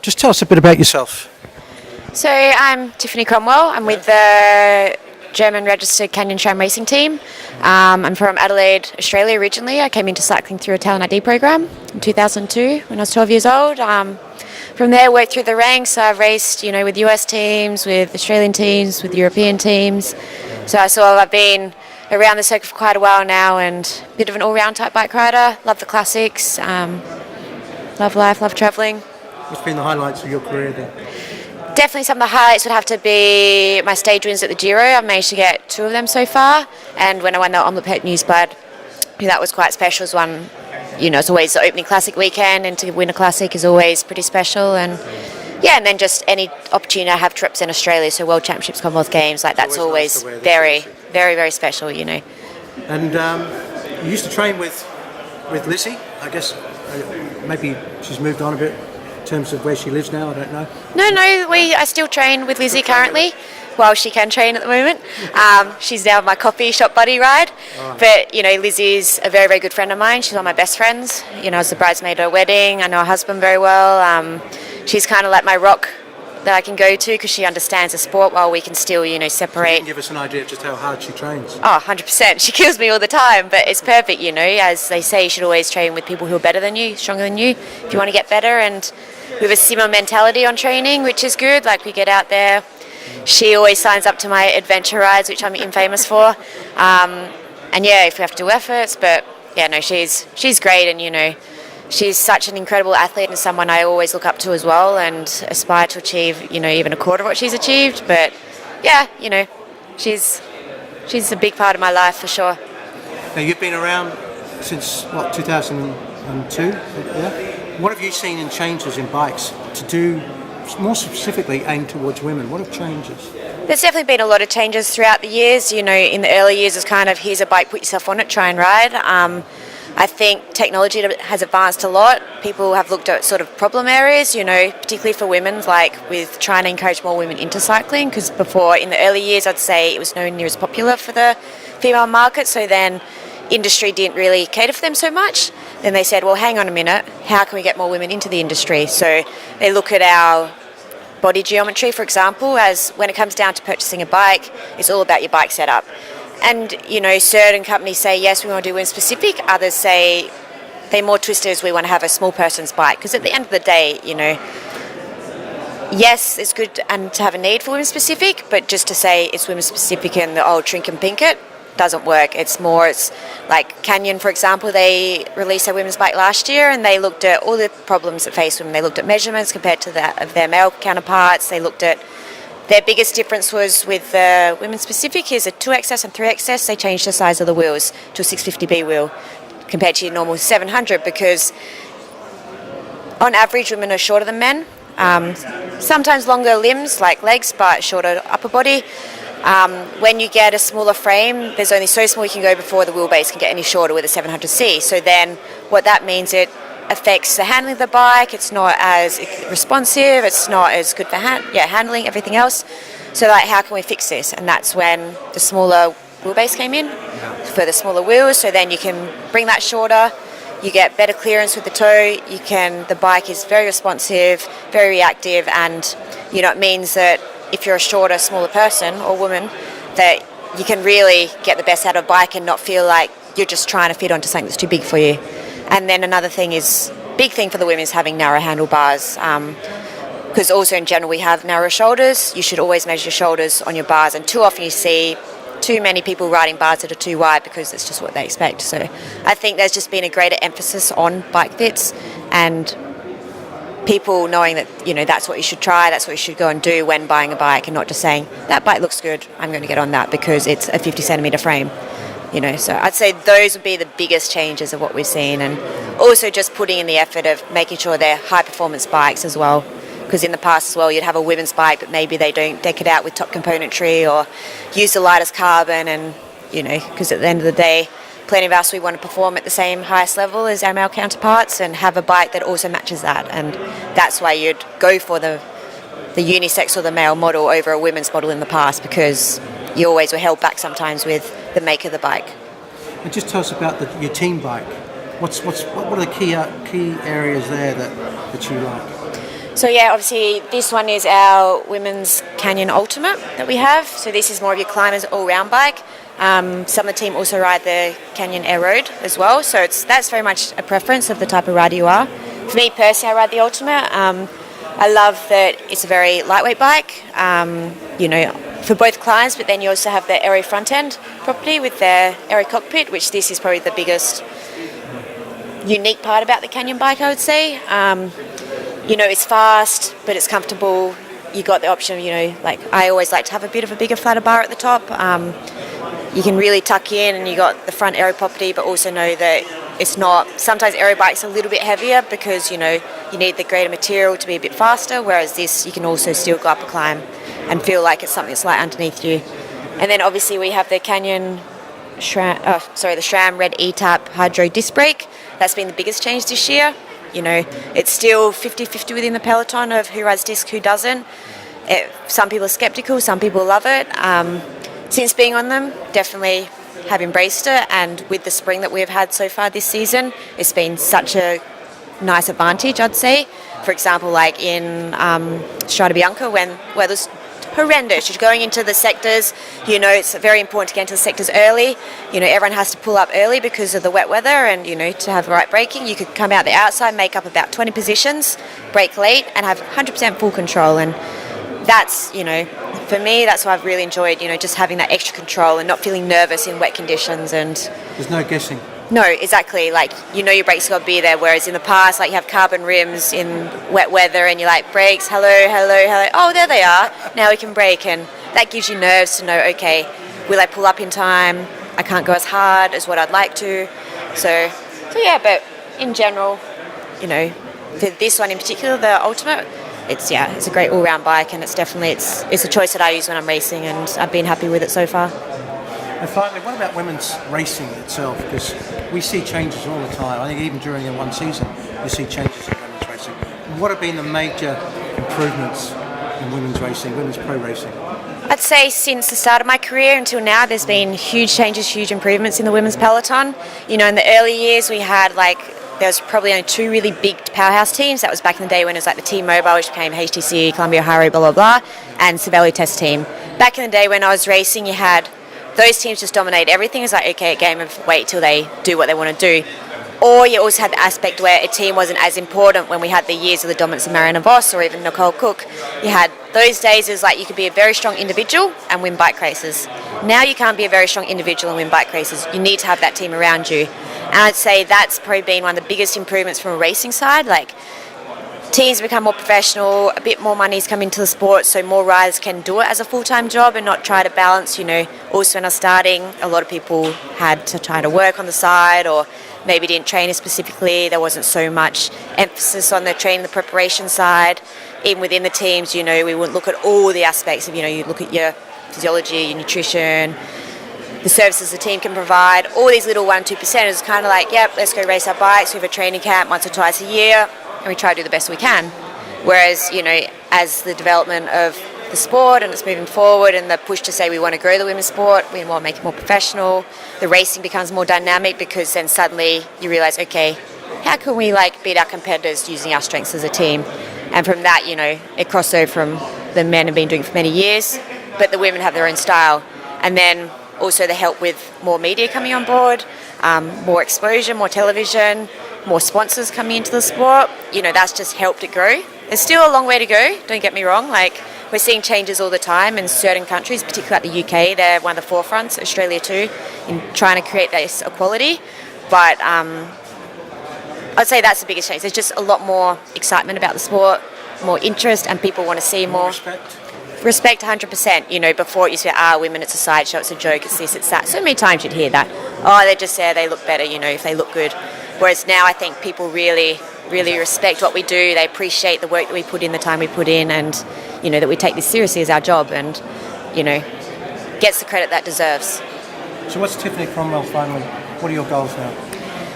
Just tell us a bit about yourself. So I'm Tiffany Cromwell. I'm with the German registered Canyon SRAM racing team. I'm from Adelaide, Australia originally. I came into cycling through a talent ID program in 2002 when I was 12 years old. From there, worked through the ranks. So I've raced, with US teams, with Australian teams, with European teams. So I've been around the circuit for quite a while now, and a bit of an all-round type bike rider. Love the classics. Love life. Love travelling. What's been the highlights of your career then? Definitely some of the highlights would have to be my stage wins at the Giro. I've managed to get 2 of them so far. And when I won the Omelette Pet Newsblad, that was quite special. It was one, it's always the opening classic weekend, and to win a classic is always pretty special. And and then just any opportunity I have to represent Australia, so World Championships, Commonwealth Games, that's always nice very, very, very special, And you used to train with Lizzie, I guess. Maybe she's moved on a bit in terms of where she lives now, I don't know. No, I still train with Lizzie currently. Well, she can train at the moment. She's now my coffee shop buddy ride. Right. But, Lizzie's a very, very good friend of mine. She's one of my best friends. I was the bridesmaid at her wedding. I know her husband very well. She's kind of like my rock that I can go to because she understands the sport while we can still, separate. So you can give us an idea of just how hard she trains. Oh, 100%. She kills me all the time, but it's perfect, As they say, you should always train with people who are better than you, stronger than you, if you want to get better. And we have a similar mentality on training, which is good. Like, we get out there. She always signs up to my adventure rides, which I'm infamous for. If we have to do efforts, but she's great, and she's such an incredible athlete and someone I always look up to as well, and aspire to achieve, even a quarter of what she's achieved. But she's a big part of my life for sure. Now, you've been around since 2002, yeah? What have you seen in changes in bikes to do more specifically aimed towards women? What have changes? There's definitely been a lot of changes throughout the years. In the early years, it's kind of, here's a bike, put yourself on it, try and ride. I think technology has advanced a lot. People have looked at sort of problem areas, particularly for women, like with trying to encourage more women into cycling, because before, in the early years, I'd say it was nowhere near as popular for the female market, so then industry didn't really cater for them so much. Then they said, well, hang on a minute, how can we get more women into the industry? So they look at our body geometry, for example, as when it comes down to purchasing a bike, it's all about your bike setup. And, certain companies say, yes, we want to do women specific. Others say they're more twisted as we want to have a small person's bike. Because at the end of the day, yes, it's good and to have a need for women specific, but just to say it's women specific and the old trink and pink it doesn't work. It's like Canyon, for example, they released their women's bike last year, and they looked at all the problems that face women. They looked at measurements compared to that of their male counterparts. They looked at their biggest difference was with the women specific. Here's a 2XS and 3XS. They changed the size of the wheels to a 650B wheel compared to your normal 700, because on average women are shorter than men. Sometimes longer limbs like legs, but shorter upper body. When you get a smaller frame, there's only so small you can go before the wheelbase can get any shorter with a 700C. So then what that means, it affects the handling of the bike. It's not as responsive. It's not as good for handling, everything else. So how can we fix this? And that's when the smaller wheelbase came in for the smaller wheels. So then you can bring that shorter. You get better clearance with the toe. The bike is very responsive, very reactive, and it means that if you're a shorter, smaller person or woman, that you can really get the best out of a bike and not feel like you're just trying to fit onto something that's too big for you. And then another thing big thing for the women is having narrow handlebars, because also in general we have narrow shoulders. You should always measure your shoulders on your bars, and too often you see too many people riding bars that are too wide because it's just what they expect. So I think there's just been a greater emphasis on bike fits, and people knowing that that's what you should try, that's what you should go and do when buying a bike, and not just saying that bike looks good, I'm going to get on that because it's a 50 centimetre frame. So I'd say those would be the biggest changes of what we've seen, and also just putting in the effort of making sure they're high performance bikes as well, because in the past as well you'd have a women's bike but maybe they don't deck it out with top componentry or use the lightest carbon, and because at the end of the day plenty of us, we want to perform at the same highest level as our male counterparts and have a bike that also matches that, and that's why you'd go for the unisex or the male model over a women's model in the past, because you always were held back sometimes with the make of the bike. And just tell us about your team bike. What are the key areas there that you like? So yeah, obviously this one is our women's Canyon Ultimate that we have. So this is more of your climbers all-round bike. Some of the team also ride the Canyon Air Road as well. So that's very much a preference of the type of rider you are. For me personally, I ride the Ultimate. I love that it's a very lightweight bike, for both climbs, but then you also have the aero front end property with the aero cockpit, which this is probably the biggest unique part about the Canyon bike, I would say. It's fast, but it's comfortable. You got the option of, I always like to have a bit of a bigger, flatter bar at the top. You can really tuck in, and you got the front aero property, but also know that it's not. Sometimes aero bikes are a little bit heavier because you need the greater material to be a bit faster. Whereas this, you can also still go up a climb and feel like it's something that's light underneath you. And then obviously we have the Canyon the SRAM Red E-Tap Hydro Disc Brake. That's been the biggest change this year. It's still 50-50 within the peloton of who rides disc, who doesn't. Some people are skeptical, some people love it. Since being on them, definitely have embraced it, and with the spring that we've had so far this season, it's been such a nice advantage, I'd say. For example, like in Strada Bianca, when weather's horrendous, you're going into the sectors, it's very important to get into the sectors early. Everyone has to pull up early because of the wet weather, and to have the right braking, you could come out the outside, make up about 20 positions, brake late, and have 100% full control. And that's, for me, that's what I've really enjoyed, just having that extra control and not feeling nervous in wet conditions. And there's no guessing. No, exactly. Your brakes got to be there, whereas in the past, you have carbon rims in wet weather and you're like, brakes, hello, hello, hello. Oh, there they are. Now we can brake. And that gives you nerves to know, okay, will I pull up in time? I can't go as hard as what I'd like to. So yeah, but in general, for this one in particular, the Ultimate, it's a great all-round bike, and it's a choice that I use when I'm racing, and I've been happy with it so far. And finally, what about women's racing itself? Because we see changes all the time. I think even during the one season, you see changes in women's racing. What have been the major improvements in women's racing, women's pro racing? I'd say since the start of my career until now, there's been huge changes, huge improvements in the women's peloton. In the early years, we had there was probably only two really big powerhouse teams. That was back in the day when it was the T-Mobile, which became HTC, Columbia Haro, blah, blah, blah, and Cervelo Test Team. Back in the day when I was racing, you had those teams just dominate everything. It's okay, a game of wait till they do what they want to do. Or you also had the aspect where a team wasn't as important when we had the years of the dominance of Marianne Vos or even Nicole Cook. You had those days, it was you could be a very strong individual and win bike races. Now you can't be a very strong individual and win bike races. You need to have that team around you. And I'd say that's probably been one of the biggest improvements from a racing side. Teams become more professional, a bit more money's come into the sport, so more riders can do it as a full-time job and not try to balance, also when I was starting, a lot of people had to try to work on the side or maybe didn't train as specifically. There wasn't so much emphasis on the training, the preparation side. Even within the teams, we wouldn't look at all the aspects of, you look at your physiology, your nutrition, the services the team can provide, all these little 1-2%. It's kind of yep, let's go race our bikes. We have a training camp once or twice a year, and we try to do the best we can. Whereas, as the development of the sport and it's moving forward and the push to say we want to grow the women's sport, we want to make it more professional, the racing becomes more dynamic because then suddenly you realise, okay, how can we beat our competitors using our strengths as a team? And from that, it crossed over from the men have been doing it for many years, but the women have their own style. And then also the help with more media coming on board, more exposure, more television, more sponsors coming into the sport. That's just helped it grow. There's still a long way to go, don't get me wrong. We're seeing changes all the time in certain countries, particularly the UK. They're one of the forefronts, Australia too, in trying to create this equality. But I'd say that's the biggest change. There's just a lot more excitement about the sport, more interest, and people want to see more. Respect 100%. Before it used to be, women, it's a sideshow, it's a joke, it's this, it's that. So many times you'd hear that. Oh, they're just there, they look better, if they look good. Whereas now I think people really respect what we do. They appreciate the work that we put in, the time we put in, and, that we take this seriously as our job and, gets the credit that deserves. So what's Tiffany Cromwell finally? What are your goals now?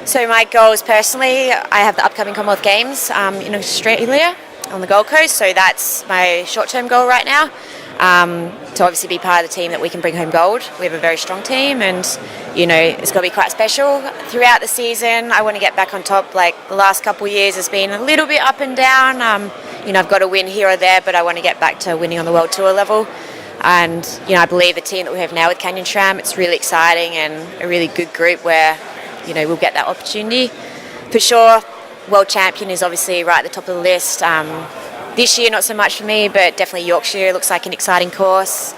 So my goals personally, I have the upcoming Commonwealth Games in Australia on the Gold Coast, so that's my short-term goal right now, to obviously be part of the team that we can bring home gold. We have a very strong team, and it's going to be quite special. Throughout the season I want to get back on top. The last couple of years has been a little bit up and down. I've got a win here or there, but I want to get back to winning on the World Tour level. And, I believe the team that we have now with Canyon SRAM, it's really exciting and a really good group where, we'll get that opportunity. For sure, World Champion is obviously right at the top of the list. This year, not so much for me, but definitely Yorkshire looks like an exciting course.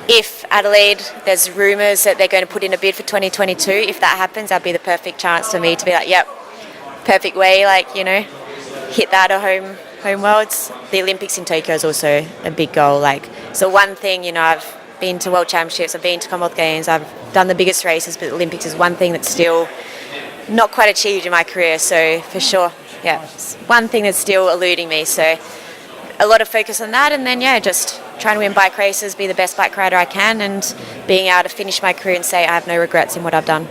If Adelaide, there's rumours that they're going to put in a bid for 2022. If that happens, that'd be the perfect chance for me to be like, yep, perfect way, hit that at home worlds. The Olympics in Tokyo is also a big goal. So one thing, I've been to World Championships, I've been to Commonwealth Games, I've done the biggest races, but the Olympics is one thing that's still not quite achieved in my career. So for sure, it's one thing that's still eluding me. So a lot of focus on that, and then just trying to win bike races, be the best bike rider I can, and being able to finish my career and say I have no regrets in what I've done.